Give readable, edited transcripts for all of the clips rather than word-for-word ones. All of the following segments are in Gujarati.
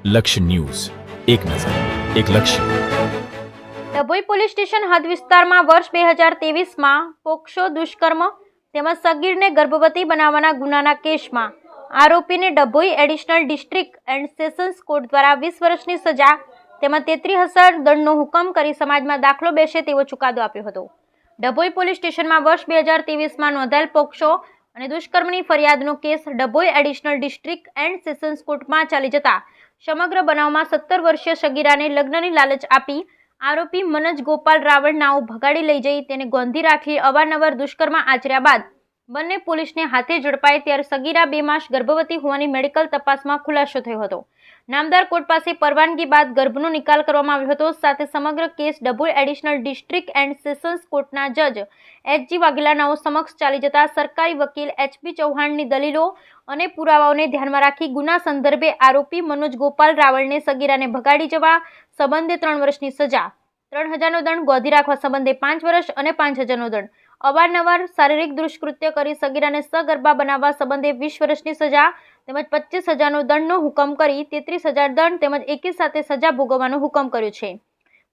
લક્ષ્ય ન્યૂઝ, એક નજર, એક લક્ષ્ય. ડભોઈ પોલીસ સ્ટેશન હદ વિસ્તારમાં વર્ષ 2023માં પોક્સો દુષ્કર્મ તેમજ સગીરને ગર્ભવતી બનાવવાના ગુનાના કેસમાં આરોપીને Dabhoi additional district and sessions court દ્વારા 20 વર્ષની સજા તેમજ 33,000 દંડનો હુકમ કરી સમાજમાં દાખલો બેસે તેવો ચુકાદો આપ્યો હતો. ડભોઈ પોલીસ સ્ટેશનમાં વર્ષ 2023માં નોંધાયેલ પોક્સો અને દુષ્કર્મની ફરિયાદનો case Dabhoi additional district and sessions કોર્ટમાં ચાલી જતા સમગ્ર બનાવમાં 17 વર્ષીય સગીરાને લગ્નની લાલચ આપી આરોપી મનોજ ગોપાલ રાવળ નાઓ ભગાડી લઈ જઈ તેને ગોંધી રાખી અવારનવાર દુષ્કર્મ આચર્યા બાદ બંને પોલીસને હાથે ઝડપાય ત્યારે સગીરા 2 માસ ગર્ભવતી હોવાની મેડિકલ તપાસમાં ખુલાસો થયો હતો. નામદાર કોર્ટ પાસે પરવાનગી બાદ ગર્ભનો નિકાલ કરવામાં આવ્યો હતો. સાથે સમગ્ર case Dabhoi additional district and sessions કોર્ટના જજ એચ.જી. વાઘેલા નાઓ સમક્ષ ચાલી જતા સરકારી વકીલ એચ.પી. ચૌહાણની દલીલો અને પુરાવાઓને ધ્યાનમાં રાખી ગુના સંદર્ભે આરોપી મનોજ ગોપાલ રાવળને સગીરાને ભગાડી જવા સંબંધે 3 વર્ષની સજા, 3,000નો દંડ, ગોધી રાખવા સંબંધે 5 વર્ષ અને 5,000નો દંડ, અવારનવાર શારીરિક દુષ્કૃત્ય કરી સગીરાને સગર્ભા બનાવવા સંબંધે 20 વર્ષની સજા તેમજ 25,000નો દંડનો હુકમ કરી 33,000 દંડ તેમજ એકી સાથે સજા ભોગવવાનો હુકમ કર્યો છે.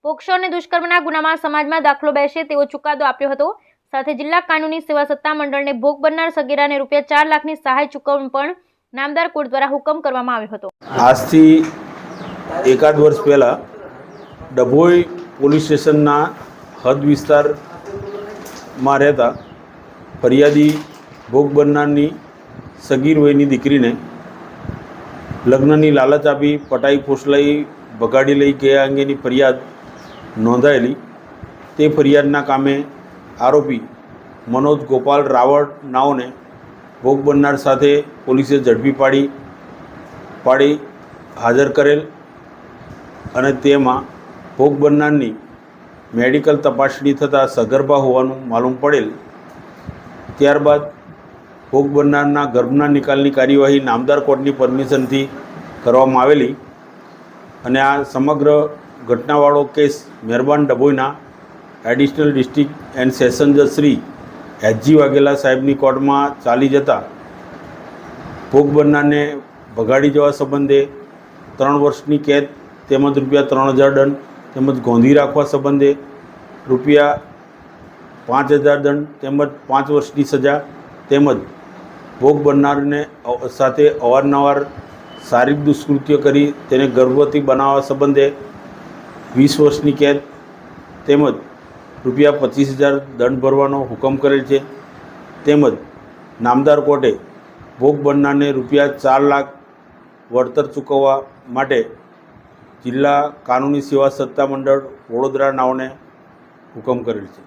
પોક્સો અને દુષ્કર્મના ગુનામાં સમાજમાં દાખલો બેસે તેવો ચુકાદો આપ્યો હતો. સાથે જિલ્લા કાનૂની સેવા સત્તા મંડળને ભોગ બનનાર સગીરાને રૂપિયા 4 લાખની સહાય ચૂકવણી પણ નામદાર કોર્ટ દ્વારા હુકમ કરવામાં આવ્યો હતો. આજથી એકાદ વર્ષ પહેલાં ડભોઈ પોલીસ સ્ટેશનના હદ વિસ્તારમાં રહેતા ફરિયાદી ભોગ બનનારની સગીર વયની દીકરીને લગ્નની લાલચ આપી પટાઈ ફોસલાઈ ભગાડી લઈ ગયા અંગેની ફરિયાદ નોંધાયેલી. તે ફરિયાદના કામે આરોપી મનોજ ગોપાલ રાવળ નાઓને ભોગ બનનાર સાથે પોલીસે ઝડપી પાડી હાજર કરેલ અને તેમાં ભોગ બનનારની મેડિકલ તપાસણી થતાં સગર્ભા હોવાનું માલુમ પડેલ. ત્યારબાદ ભોગ બનનારના ગર્ભના નિકાલની કાર્યવાહી નામદાર કોર્ટની પરમિશનથી કરવામાં આવેલી અને આ સમગ્ર ઘટનાવાળો કેસ મહેરબાન ડભોઈના એડિશનલ ડિસ્ટ્રિક્ટ એન્ડ સેશન જજ શ્રી એચ.જી. વાઘેલા સાહેબની કોર્ટમાં ચાલી જતા ભોગ બનનારને ભગાડી જવા સંબંધે 3 વર્ષની કેદ તેમજ રૂપિયા 3,000 દંડ તેમજ ગોંધી રાખવા સંબંધે રૂપિયા 5,000 દંડ તેમજ 5 વર્ષની સજા તેમજ ભોગ બનનારને સાથે અવારનવાર શારીરિક દુષ્કૃત્ય કરી તેને ગર્ભવતી બનાવવા સંબંધે 20 વર્ષની કેદ તેમજ રૂપિયા 25,000 દંડ ભરવાનો હુકમ કરેલ છે. તેમજ નામદાર કોર્ટે ભોગ બનનારને રૂપિયા 4 લાખ વળતર ચૂકવવા માટે જિલ્લા કાનૂની સેવા સત્તા મંડળ વડોદરા નાઓને હુકમ કરેલ છે.